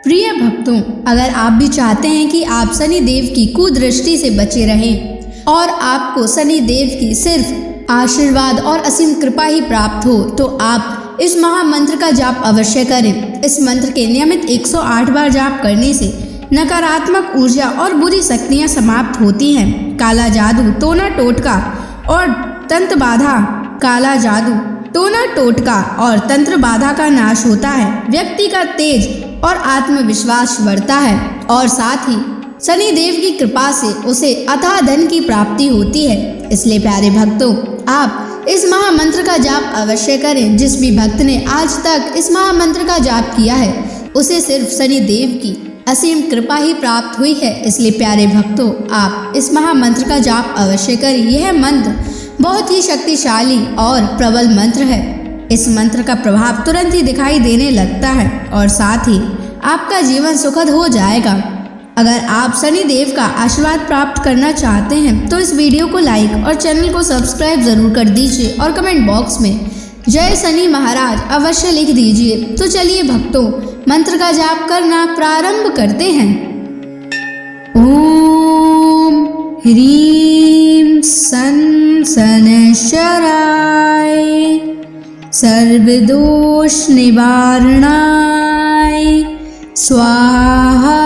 प्रिय भक्तों, अगर आप भी चाहते हैं कि आप शनि देव की कुदृष्टि से बचे रहें और आपको शनि देव की सिर्फ आशीर्वाद और असीम कृपा ही प्राप्त हो, तो आप इस महामंत्र का जाप अवश्य करें। इस मंत्र के नियमित 108 बार जाप करने से नकारात्मक ऊर्जा और बुरी शक्तियां समाप्त होती हैं। काला जादू, टोना टोटका और तंत्र बाधा, काला जादू, टोना टोटका और तंत्र बाधा का नाश होता है। व्यक्ति का तेज और आत्मविश्वास बढ़ता है और साथ ही शनि देव की कृपा से उसे अथाह धन की प्राप्ति होती है। इसलिए प्यारे भक्तों, आप इस महामंत्र का जाप अवश्य करें। जिस भी भक्त ने आज तक इस महामंत्र का जाप किया है, उसे सिर्फ शनि देव की असीम कृपा ही प्राप्त हुई है। इसलिए प्यारे भक्तों, आप इस महामंत्र का जाप अवश्य करें। यह मंत्र बहुत ही शक्तिशाली और प्रबल मंत्र है। इस मंत्र का प्रभाव तुरंत ही दिखाई देने लगता है और साथ ही आपका जीवन सुखद हो जाएगा। अगर आप शनि देव का आशीर्वाद प्राप्त करना चाहते हैं तो इस वीडियो को लाइक और चैनल को सब्सक्राइब जरूर कर दीजिए और कमेंट बॉक्स में जय शनि महाराज अवश्य लिख दीजिए। तो चलिए भक्तों, मंत्र का जाप करना प्रारंभ करते हैं। ओम ह्रीं सन शनैश्चराय सर्वदोष निवारणाय स्वाहा।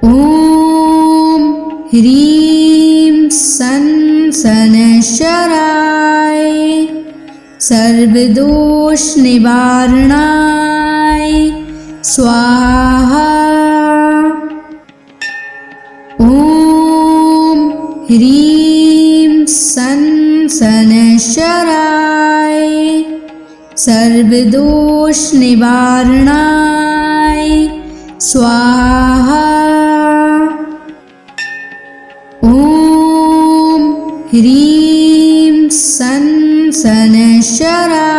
ओम ह्रीं सन शनैश्चराय सर्वदोष निवारणाय स्वाहा। ओम ह्रीं सन शनैश्चराय सर्वदोष निवारणाय स्वाहा। ओम ह्रीं सन शनैश्चराय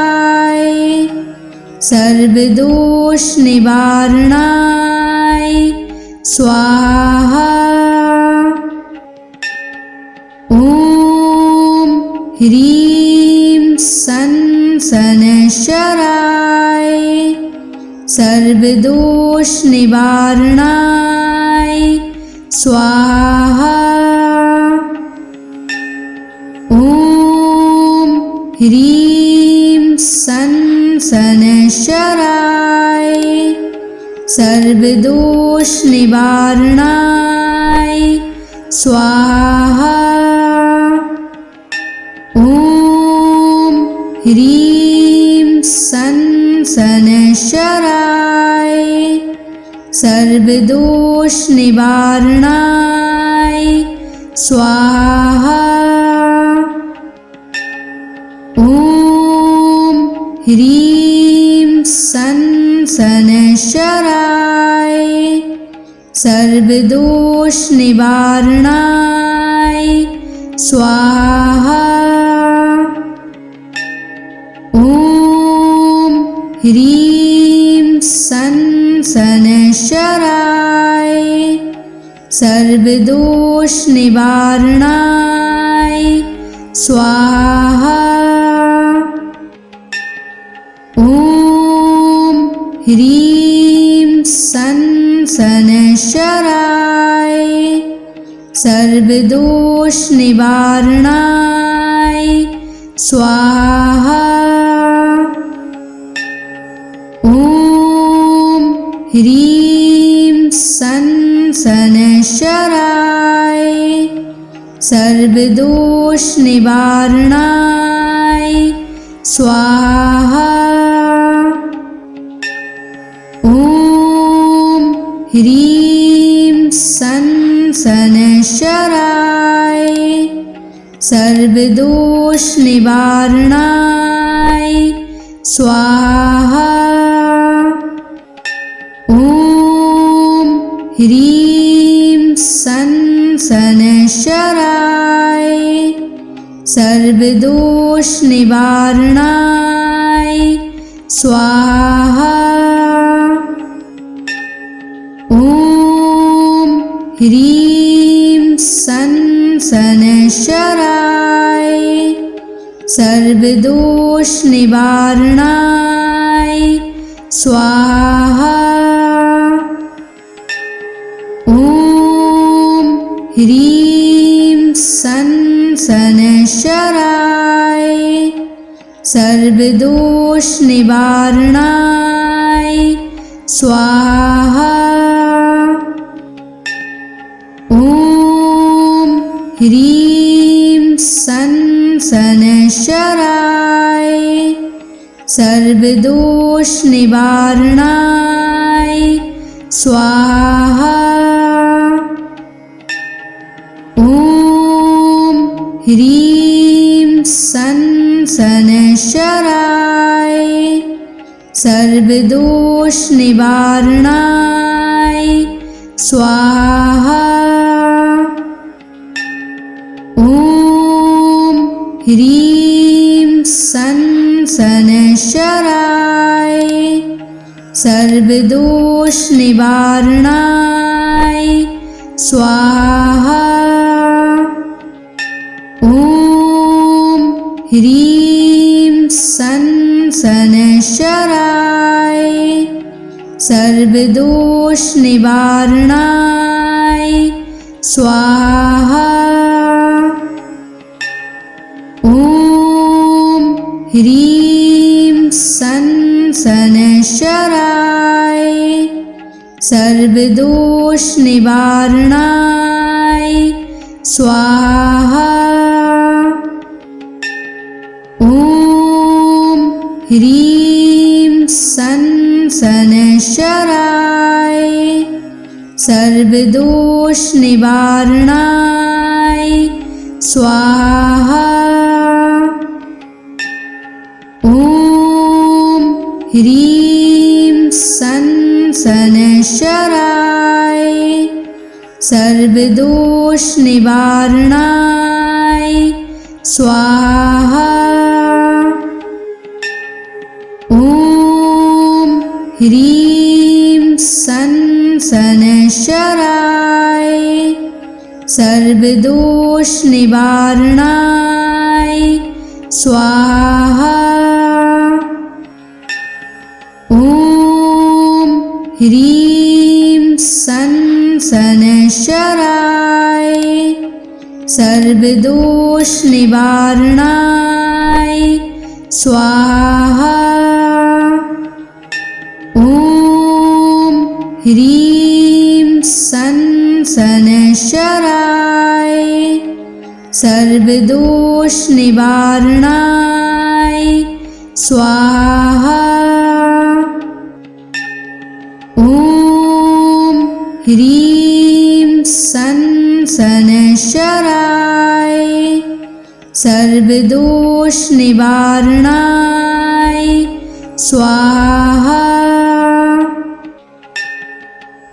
सर्वदोष निवारणाय स्वाहा। ओम ह्रीं सन शनैश्चराय सर्वदोष निवारणाय स्वाहा। ओम ह्रीं सन शनैश्चराय सर्वदोष निवारणाय स्वाहा। ओम ह्रीं सन शनैश्चराय सर्वदोष निवारणाय स्वाहा। ओम ह्रीं सन शनैश्चराय सर्वदोष निवारणाय स्वाहा। ओम ह्रीं सन शनैश्चराय सर्वदोष निवारणाय स्वाहा। ओम ह्रीं सन शनैश्चराय सर्वदोष निवारणाय स्वाहा। ओम ह्रीं सन शनैश्चराय सर्वदोष निवारणाय स्वाहा। ओम ह्रीं सन शनैश्चराय सर्वदोष निवारणाय स्वाहा। ओम ह्रीं सन शनैश्चराय सर्वदोष निवारणाय स्वाहा। ओम ह्रीं सन शनैश्चराय सर्वदोष निवारणाय स्वाहा। ॐ ह्रीं सन् शनैश्चराय सर्वदोषनिवारणाय स्वाहा। ॐ ह्रीं सन् शनैश्चराय सर्वदोषनिवारणाय स्वाहा। ॐ ह्रीं सन् शनैश्चराय सर्वदोषनिवारणाय स्वाहा। ॐ ह्रीं सन् शनैश्चराय सर्वदोषनिवारणाय स्वाहा। ॐ ह्रीं सन् शनैश्चराय सर्वदोषनिवारणाय स्वाहा। ॐ ह्रीं सन् शनैश्चराय सर्वदोषनिवारणाय स्वाहा। ॐ ह्रीं सन् शनैश्चराय सर्वदोषनिवारणाय स्वाहा। ॐ ह्रीं सन् शनैश्चराय सर्वदोषनिवारणाय स्वाहा। ॐ ह्रीं सन् शनैश्चराय सर्वदोषनिवारणाय स्वाहा। ॐ ह्रीं सन् शनैश्चराय सर्वदोषनिवारणाय स्वाहा। ॐ ह्रीं सन् शनैश्चराय सर्वदोषनिवारणाय स्वाहा। ॐ ह्रीं सन् शनैश्चराय सर्वदोषनिवारणाय स्वाहा। ॐ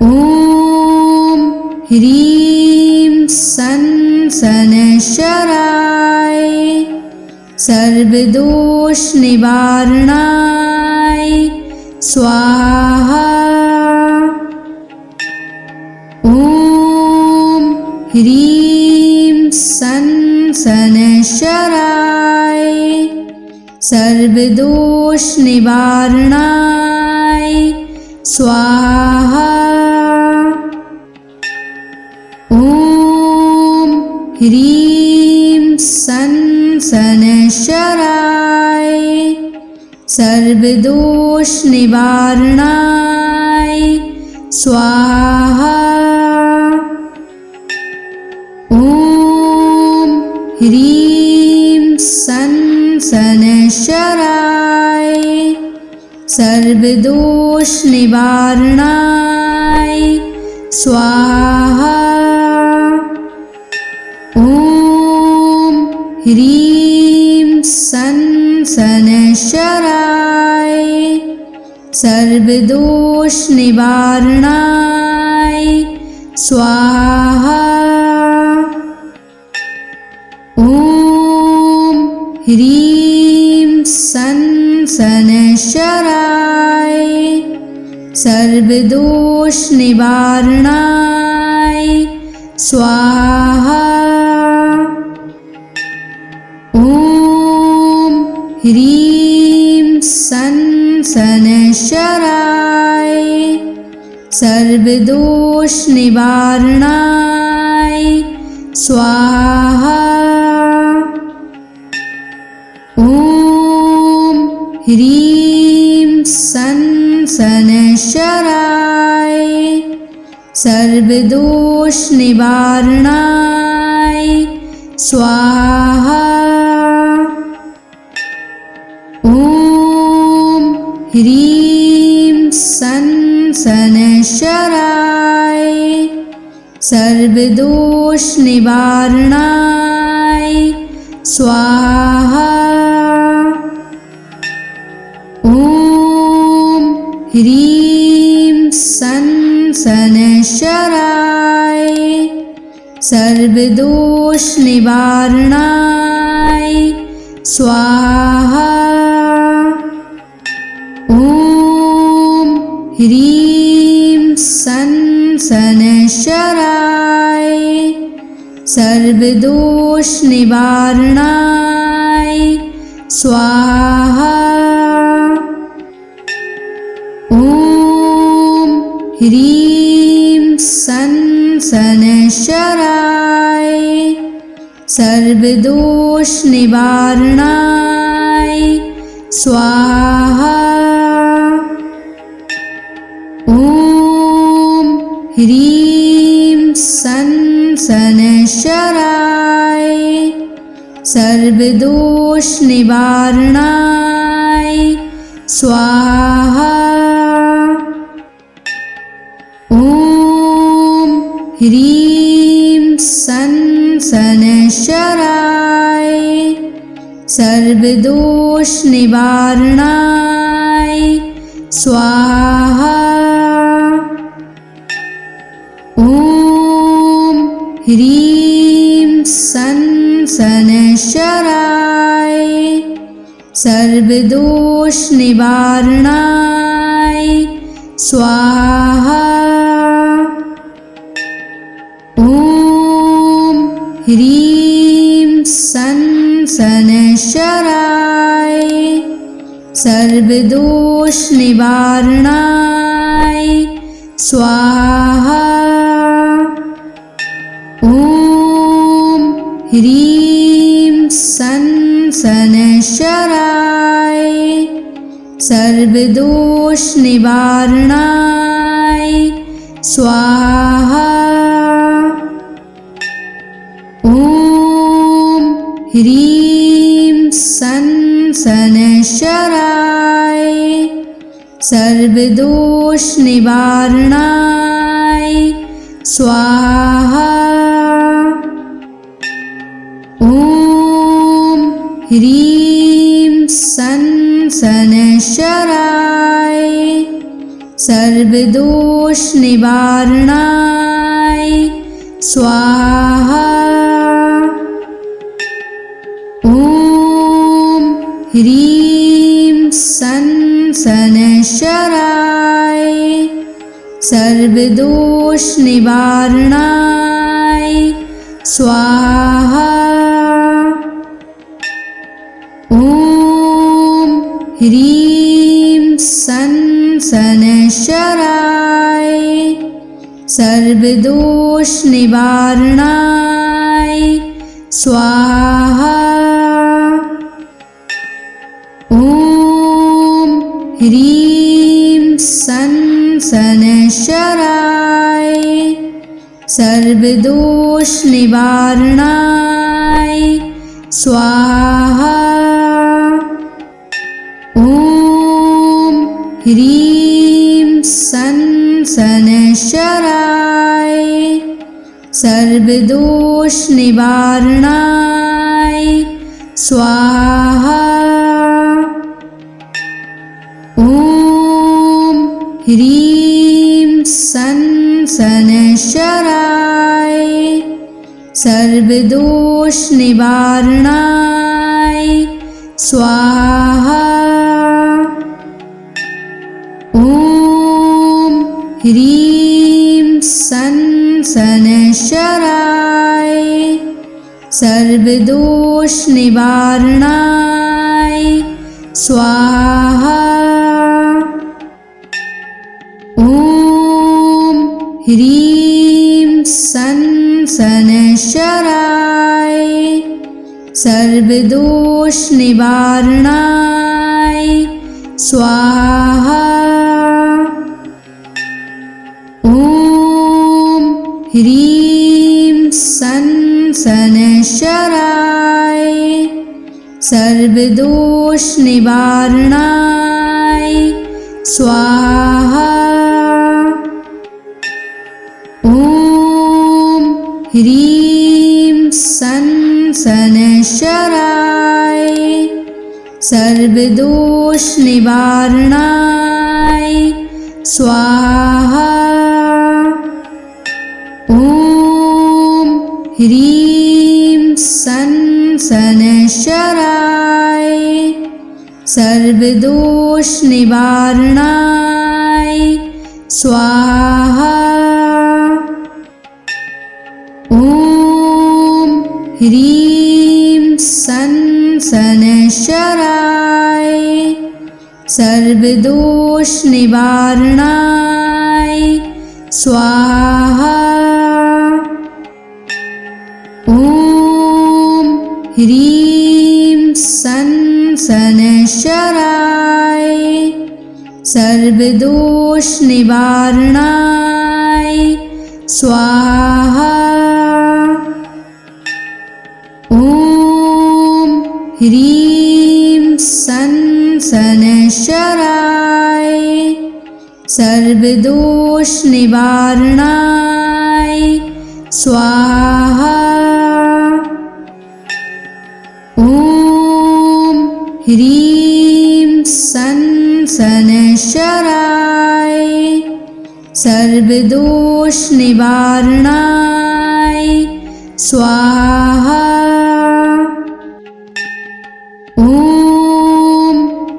ह्रीं सन् शनैश्चराय सर्वदोषनिवारणाय स्वाहा। ॐ ह्रीं सन् शनैश्चराय सर्वदोषनिवारणाय स्वाहा। ॐ ह्रीं सन् शनैश्चराय सर्वदोषनिवारणाय स्वाहा। ॐ ह्रीं सन् शनैश्चराय सर्वदोषनिवारणाय स्वाहा। ॐ ह्रीं सन् शनैश्चराय सर्वदोषनिवारणाय स्वाहा। ॐ ह्रीं सन् शनैश्चराय सर्वदोषनिवारणाय स्वाहा। ॐ ह्रीं सन् सनशराय सर्वदोष निवारणाय स्वाहा। ॐ ह्रीं सनशराय सर्वदोष निवारणाय स्वाहा। ॐ ह्रीं सनशराय सर्वदोष निवारणाय स्वाहा। ॐ ह्रीं सनशराय सर्वदोष निवारणाय स्वाहा। ॐ ह्रीं सनशराय सर्वदोष निवारणाय स्वाहा। ॐ ह्रीं सनशराय सर्वदोष निवारणाय स्वाहा। ॐ ह्रीं सनशराय सर्वदोष निवारणाय स्वाहा। ॐ ह्रीं सनशराय सर्वदोष निवारणाय स्वाहा। ॐ ह्रीं सनशराय सर्वदोष निवारणाय स्वाहा। ॐ ह्रीं सनशराय सर्वदोष निवारणाय स्वाहा। ॐ ह्रीं सनशराय सर्वदोष निवारणाय स्वाहा। ॐ ह्रीं सनशराय सर्वदोष निवारणाय स्वाहा। ॐ ह्रीं सनशराय सर्वदोष निवारणाय स्वाहा। ॐ ह्रीं सनशराय सर्वदोष निवारणाय स्वाहा। ॐ ह्रीं सनशराय सर्वदोष निवारणाय स्वाहा। ॐ ह्रीं सनशराय सर्वदोष निवारणाय स्वाहा। ॐ ह्रीं सनशराय सर्वदोष निवारणाय स्वाहा। ॐ ह्रीं सनशराय सर्वदोष निवारणाय स्वाहा। ॐ ह्रीं सनशराय सर्वदोष निवारणाय स्वाहा। ह्रीं सन शनैश्चराय सर्वदोष निवारणाय स्वाहा। ॐ ह्रीं सन शनैश्चराय सर्वदोष निवारणाय स्वाहा। ॐ ह्रीं सन शनैश्चराय सर्वदोष निवारणाय स्वाहा। ॐ ह्रीं सन शनैश्चराय सर्वदोष निवारणाय स्वाहा। ॐ ह्रीं सन शनैश्चराय सर्वदोष निवारणाय स्वाहा। ॐ ह्रीं सन शनैश्चराय सर्वदोष निवारणाय स्वाहा। ॐ ह्रीं सन शनैश्चराय सर्वदोष निवारणाय स्वाहा। ॐ ह्रीं सन शनैश्चराय सर्वदोष निवारणाय स्वाहा। ॐ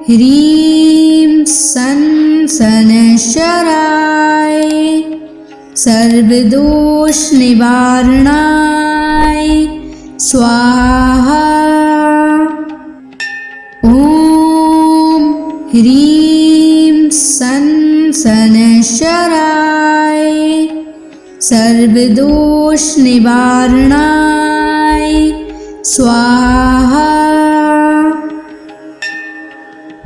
ह्रीं सन शनैश्चराय सर्वदोष निवारणाय स्वाहा। ॐ ह्रीं सन शनैश्चराय सर्वदोष निवारणाय स्वाहा।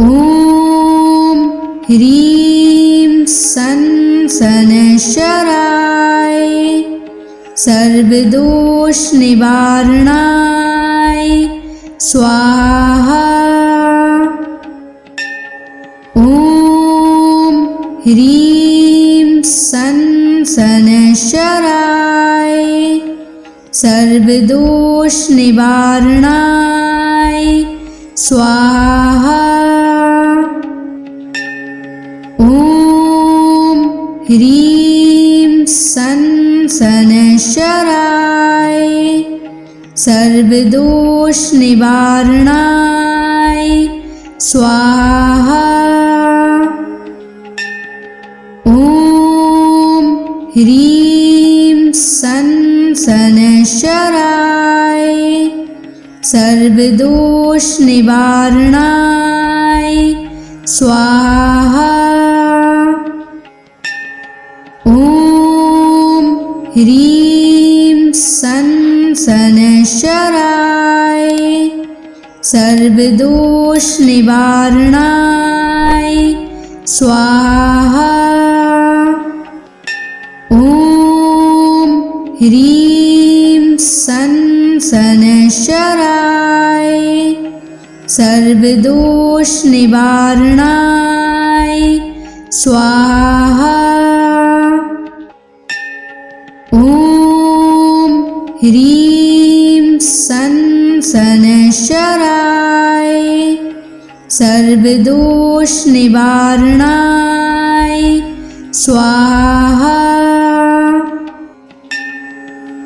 ॐ ह्रीं सन शनैश्चराय सर्वदोष निवारणाय स्वाहा। ॐ ह्रीं सन शनैश्चराय सर्वदोष निवारणाय स्वाहा। ॐ ह्रीं सन शनैश्चराय सर्वदोष निवारणाय स्वाहा। ॐ ह्रीं सन शनैश्चराय सर्वदोष निवारणाय स्वाहा। ॐ ह्रीं सन शनैश्चराय सर्वदोष निवारणाय स्वाहा। ॐ ह्रीं सन शनैश्चराय सर्वदोष निवारणाय स्वाहा। ॐ ह्रीं सन शनैश्चराय सर्वदोष निवारणाय स्वाहा।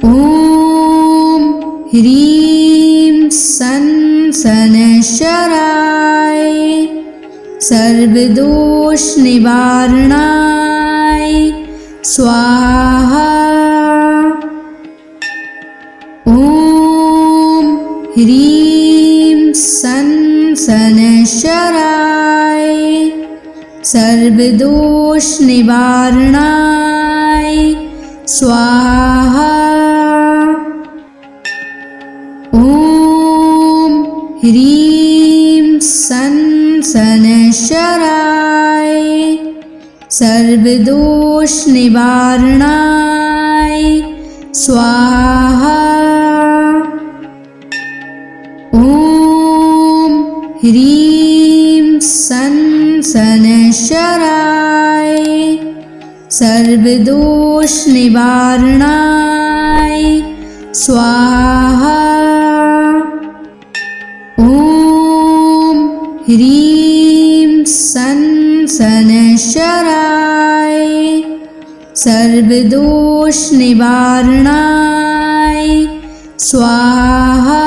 ॐ ह्रीं सन शनैश्चराय सर्वदोष निवारणाय स्वाहा। ॐ ह्रीं सन शनैश्चराय सर्वदोष निवारणाय स्वाहा। ॐ ह्रीं सन् शनैश्चराय सर्वदोषनिवारणाय स्वाहा। ॐ ह्रीं सन् शनैश्चराय सर्वदोषनिवारणाय स्वाहा। ॐ ह्रीं सन् शनैश्चराय सर्वदोषनिवारणाय स्वाहा।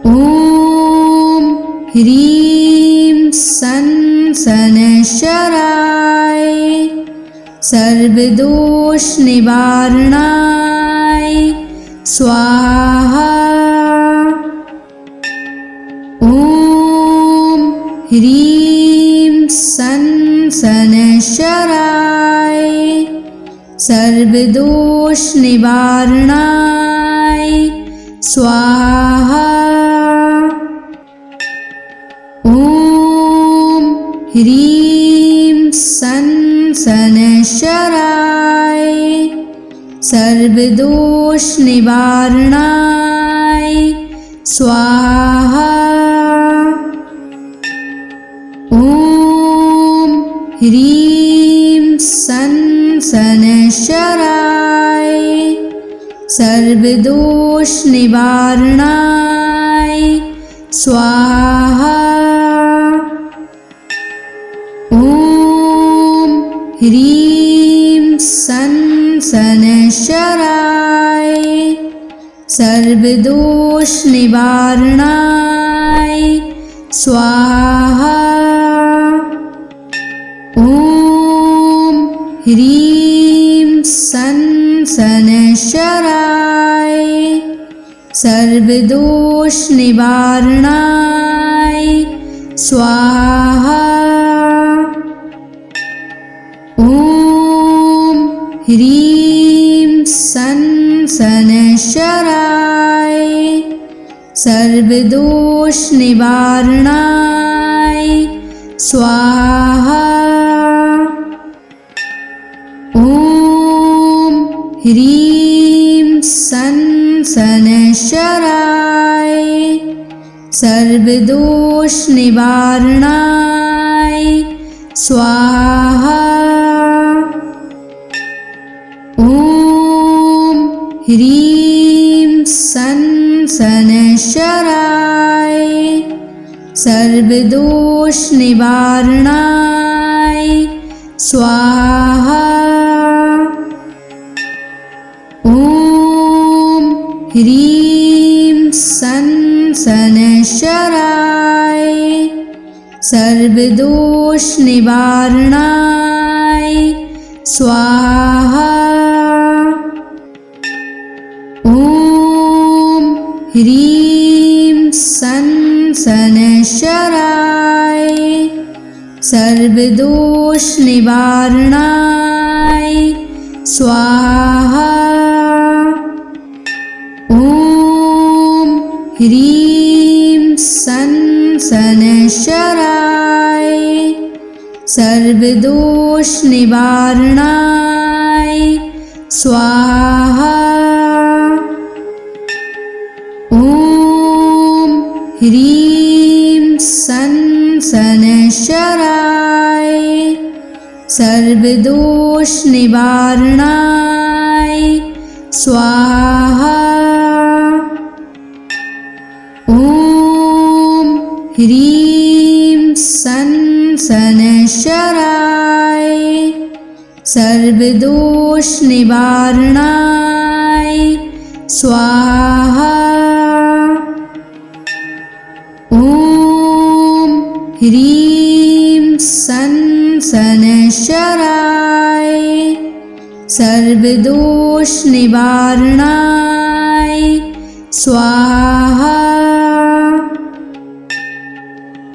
ॐ ह्रीं सन् शनैश्चराय सर्वदोषनिवारणाय स्वाहा। ॐ ह्रीं सन् शनैश्चराय सर्वदोषनिवारणाय स्वाहा। ॐ ह्रीं सन् शनैश्चराय सर्वदोषनिवारणाय स्वाहा। ॐ ह्रीं सन् शनैश्चराय सर्वदोषनिवारणाय स्वाहा। ॐ ह्रीं सन् शनैश्चराय सर्वदोषनिवारणाय स्वाहा। ॐ ह्रीं सन् शनैश्चराय सर्वदोषनिवारणाय स्वाहा। ॐ ह्रीं सन् शनैश्चराय सर्वदोषनिवारणाय स्वाहा। ॐ ह्रीं सन् शनैश्चराय सर्वदोषनिवारणाय स्वाहा। ॐ ह्रीं सन् शनैश्चराय सर्वदोषनिवारणाय स्वाहा। ॐ ह्रीं सन् शनैश्चराय सर्वदोषनिवारणाय स्वाहा। ॐ ह्रीं सन् शनैश्चराय सर्वदोषनिवारणाय स्वाहा। ॐ ह्रीं सन् शनैश्चराय सर्वदोषनिवारणाय स्वाहा। ॐ ह्रीं सन् शनैश्चराय सर्वदोषनिवारणाय स्वाहा। ॐ ह्रीं सन् शनैश्चराय सर्वदोषनिवारणाय स्वाहा। ॐ ह्रीं सन् शनैश्चराय सर्वदोषनिवारणाय स्वाहा।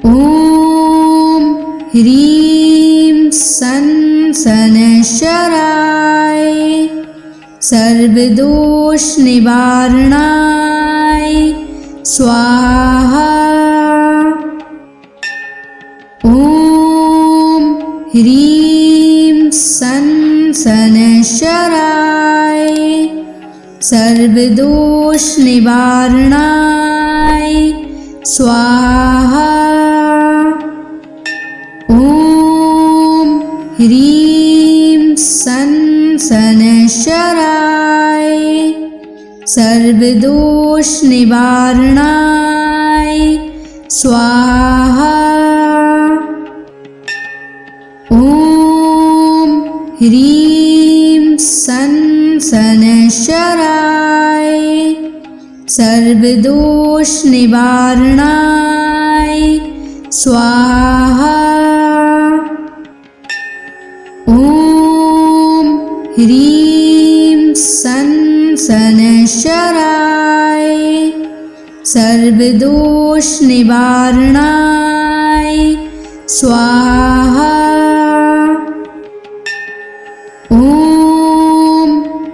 ॐ ह्रीं सन् शनैश्चराय सर्वदोष निवारणाय स्वाहा। ॐ ह्रीं सं शनैश्चराय सर्वदोष निवारणाय स्वाहा। ॐ ह्रीं सं शनैश्चराय सर्वदोष निवारणाय स्वाहा। ॐ ह्रीं सं शनैश्चराय सर्वदोष निवारणाय स्वाहा। ॐ ह्रीं सं शनैश्चराय सर्वदोष निवारणाय स्वाहा। ॐ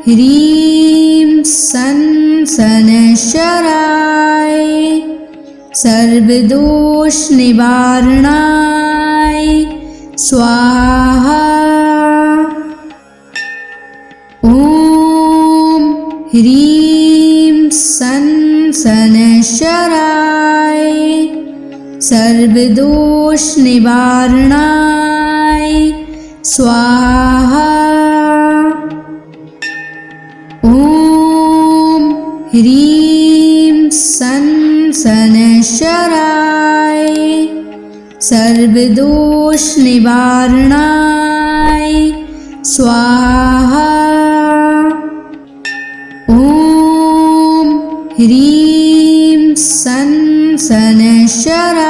ह्रीं सं शनैश्चराय सर्वदोष निवारणाय स्वाहा। ॐ ह्रीं सं शनैश्चराय सर्वदोष निवारणाय स्वाहा। ॐ ह्रीं सं शनैश्चराय सर्वदोष निवारणाय स्वाहा। ॐ ह्रीं सं शनैश्चराय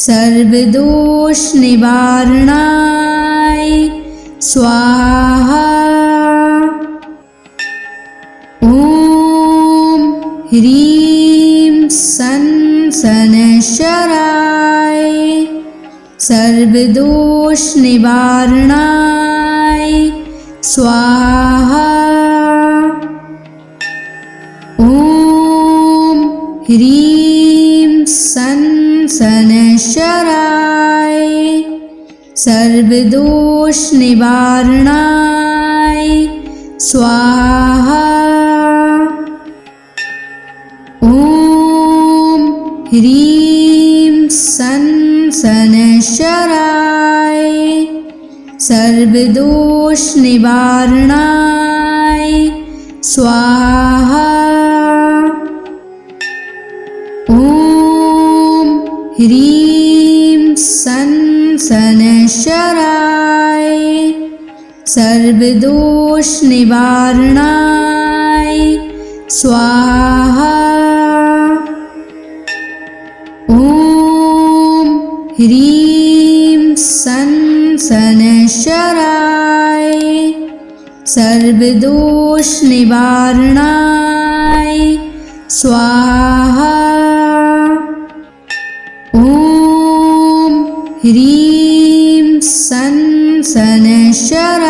सर्वदोष निवारणाय स्वाहा। ॐ ह्रीं सं शनैश्चराय सर्वदोष निवारणाय स्वाहा। ॐ ह्रीं सं शनैश्चराय सर्वदोष निवारणाय स्वाहा। ॐ ह्रीं सं शनैश्चराय सर्वदोष निवारणाय स्वाहा। ॐ ह्रीं सं शनैश्चराय सर्वदोष निवारणाय स्वाहा। ॐ ह्रीं सं शनैश्चराय सर्वदोष निवारणाय स्वाहा। ॐ ह्रीं सं शनैश्चराय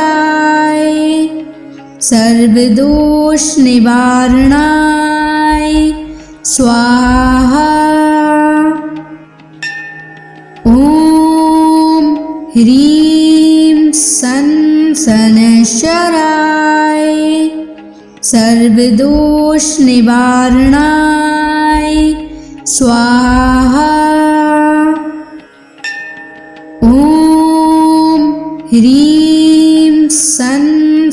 सर्वदोष निवारणाय स्वाहा। ॐ ह्रीं सं शनैश्चराय सर्वदोष निवारणाय स्वाहा। ॐ ह्रीं सं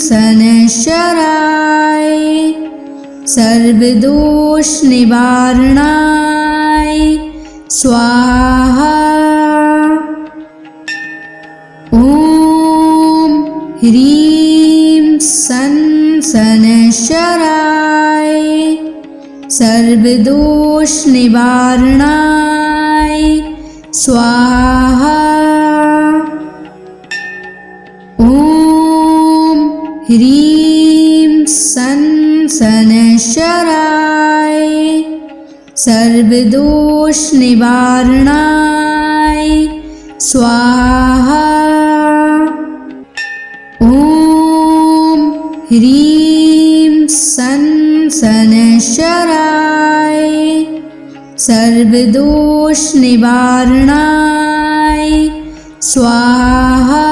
शनैश्चराय सर्वदोष निवारणाय स्वाहा। ॐ ह्रीं सं शनैश्चराय सर्वदोष निवारणाय स्वाहा। ॐ ह्रीं सं शनैश्चराय सर्वदोष निवारणाय स्वाहा। ॐ ह्रीं सन शनैश्चराय सर्वदोष निवारणाय स्वाहा।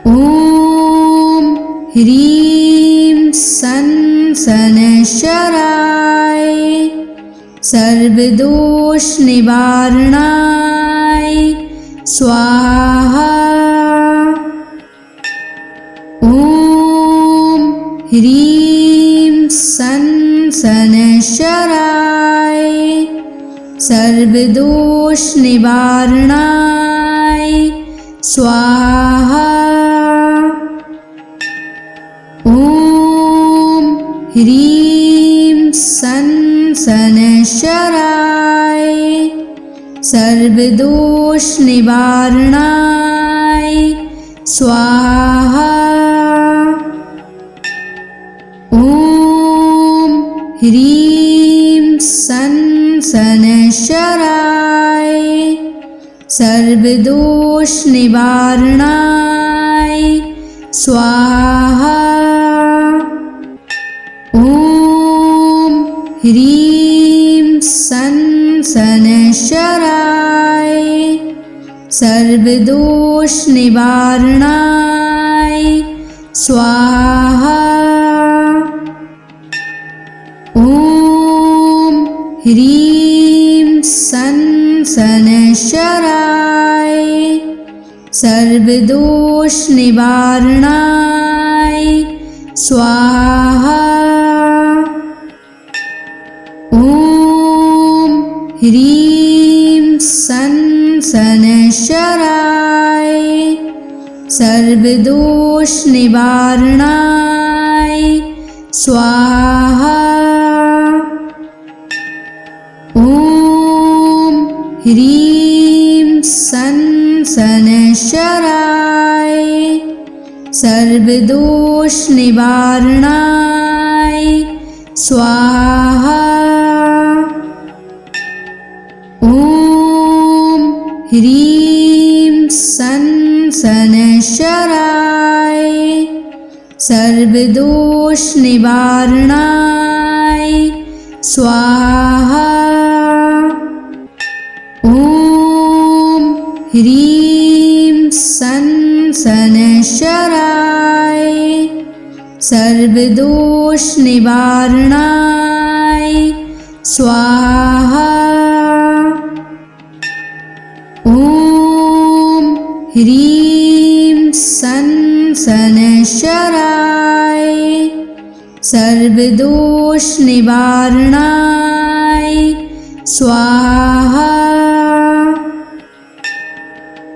ॐ ह्रीं सन शनैश्चराय सर्वदोष निवारणाय स्वाहा। ॐ ह्रीं सन शनैश्चराय सर्वदोष निवारणाय स्वाहा। ॐ ह्रीं सन शनैश्चराय सर्वदोष निवारणाय स्वाहा। ॐ ह्रीं सन शनैश्चराय सर्वदोष निवारणाय स्वाहा। ॐ ह्रीं सन शनैश्चराय सर्वदोष निवारणाय स्वाहा। ॐ ह्रीं सन शनैश्चराय सर्वदोष निवारणाय स्वाहा। ॐ ह्रीं सन शनैश्चराय सर्वदोष निवारणाय स्वाहा। ॐ ह्रीं सन शनैश्चराय सर्वदोष निवारणाय स्वाहा। ॐ ह्रीं सन शनैश्चराय सर्वदोष निवारणाय स्वाहा। ॐ ह्रीं सन शनैश्चराय सर्वदोष निवारणाय स्वाहा। ॐ ह्रीं सन शनैश्चराय सर्वदोष निवारणाय स्वाहा।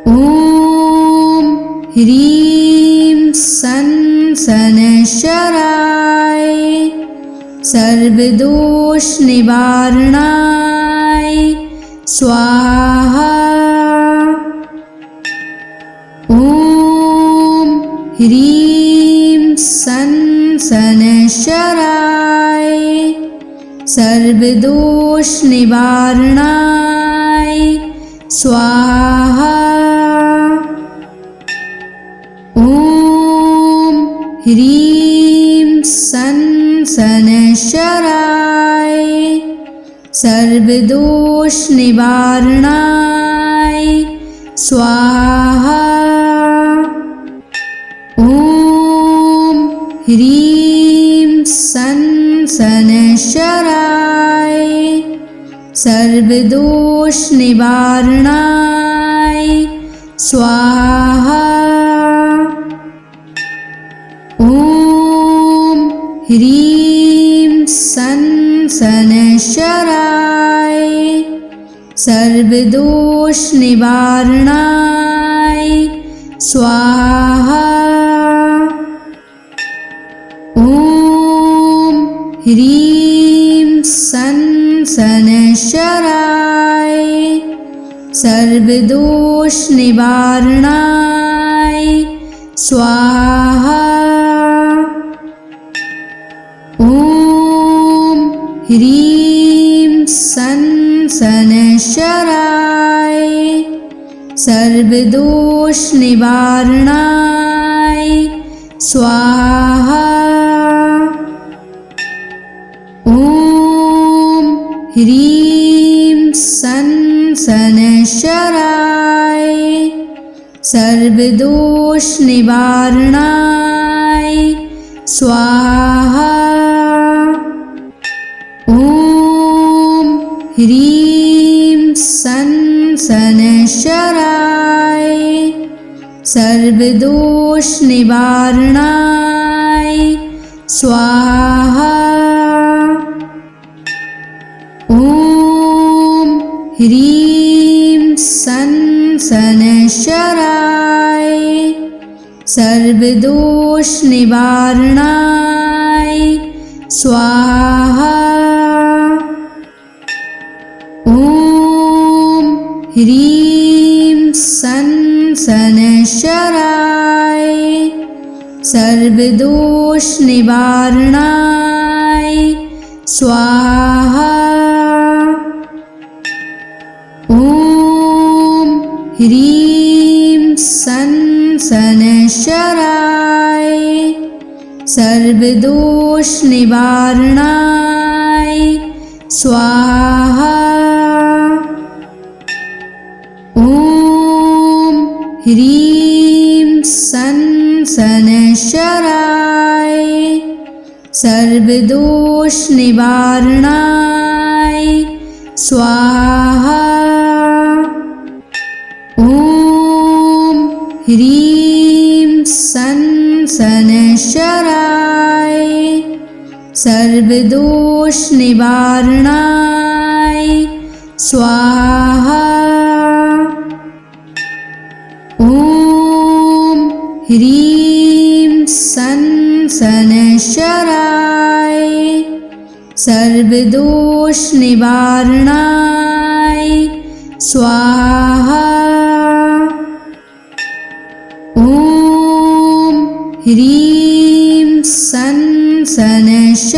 ॐ ह्रीं सन शनैश्चराय सर्वदोष निवारणाय स्वाहा। ॐ ह्रीं सन शनैश्चराय सर्वदोष निवारणाय स्वाहा। ॐ ह्रीं सन शनैश्चराय सर्वदोष निवारणाय स्वाहा। ॐ ह्रीं सन शनैश्चराय सर्वदोष निवारणाय स्वाहा। ॐ ह्रीं सन शनैश्चराय सर्वदोष निवारणाय स्वाहा। ॐ ह्रीं सन शनैश्चराय सर्वदोष निवारणाय स्वाहा। ॐ ह्रीं सन शनैश्चराय सर्वदोष निवारणाय स्वाहा। ॐ ह्रीं सन् शनैश्चराय सर्वदोषनिवारणाय स्वाहा। ॐ ह्रीं सन् शनैश्चराय सर्वदोषनिवारणाय स्वाहा। ॐ ह्रीं सन् शनैश्चराय सर्वदोषनिवारणाय स्वाहा। ॐ ह्रीं सन् शनैश्चराय सर्वदोषनिवारणाय स्वाहा। ॐ ह्रीं सन् शनैश्चराय सर्वदोषनिवारणाय स्वाहा। ॐ ह्रीं सन् शनैश्चराय सर्वदोषनिवारणाय स्वाहा। ॐ ह्रीं सन् शनैश्चराय सर्वदोषनिवारणाय स्वाहा। ॐ ह्रीं सन् शनैश्चराय सर्वदोषनिवारणाय स्वाहा। ॐ ह्रीं सन् शनैश्चराय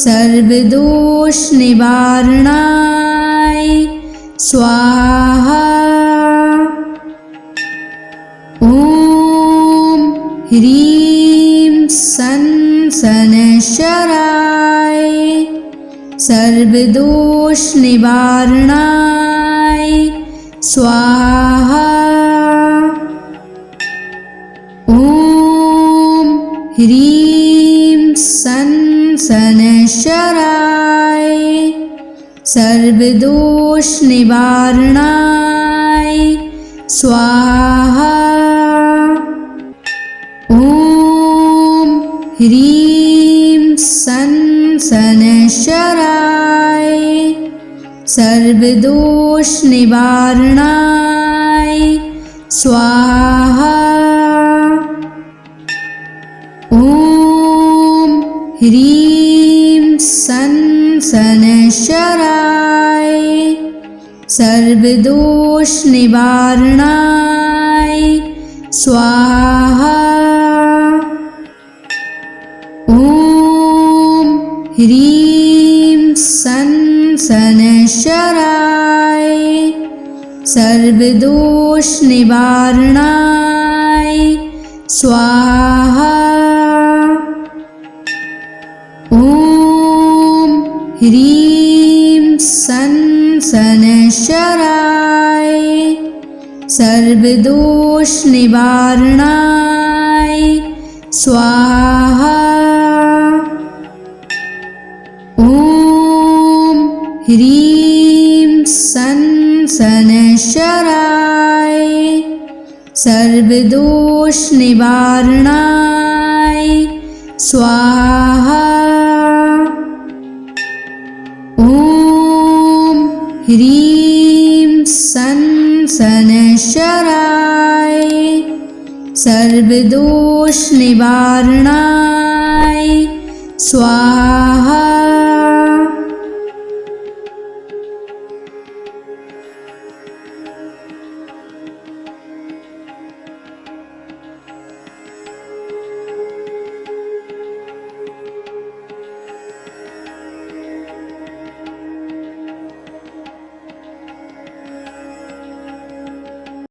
सर्वदोषनिवारणाय स्वाहा। ॐ ह्रीं सन् शनैश्चराय सर्वदोषनिवारणाय स्वाहा। ॐ ह्रीं सन् शनैश्चराय सर्वदोषनिवारणाय स्वाहा। ॐ ह्रीं सन् शनैश्चराय सर्वदोषनिवारणाय स्वाहा। ॐ ह्रीं सन् शनैश्चराय सर्वदोषनिवारणाय स्वाहा। ॐ ह्रीं सन् शनैश्चराय सर्वदोषनिवारणाय स्वाहा। ॐ ह्रीं सन् शनैश्चराय सर्वदोषनिवारणाय स्वाहा। ॐ ह्रीं सन् शनैश्चराय सर्वदोषनिवारणाय स्वाहा। ॐ ह्रीं सन् शनैश्चराय सर्वदोषनिवारणाय स्वाहा।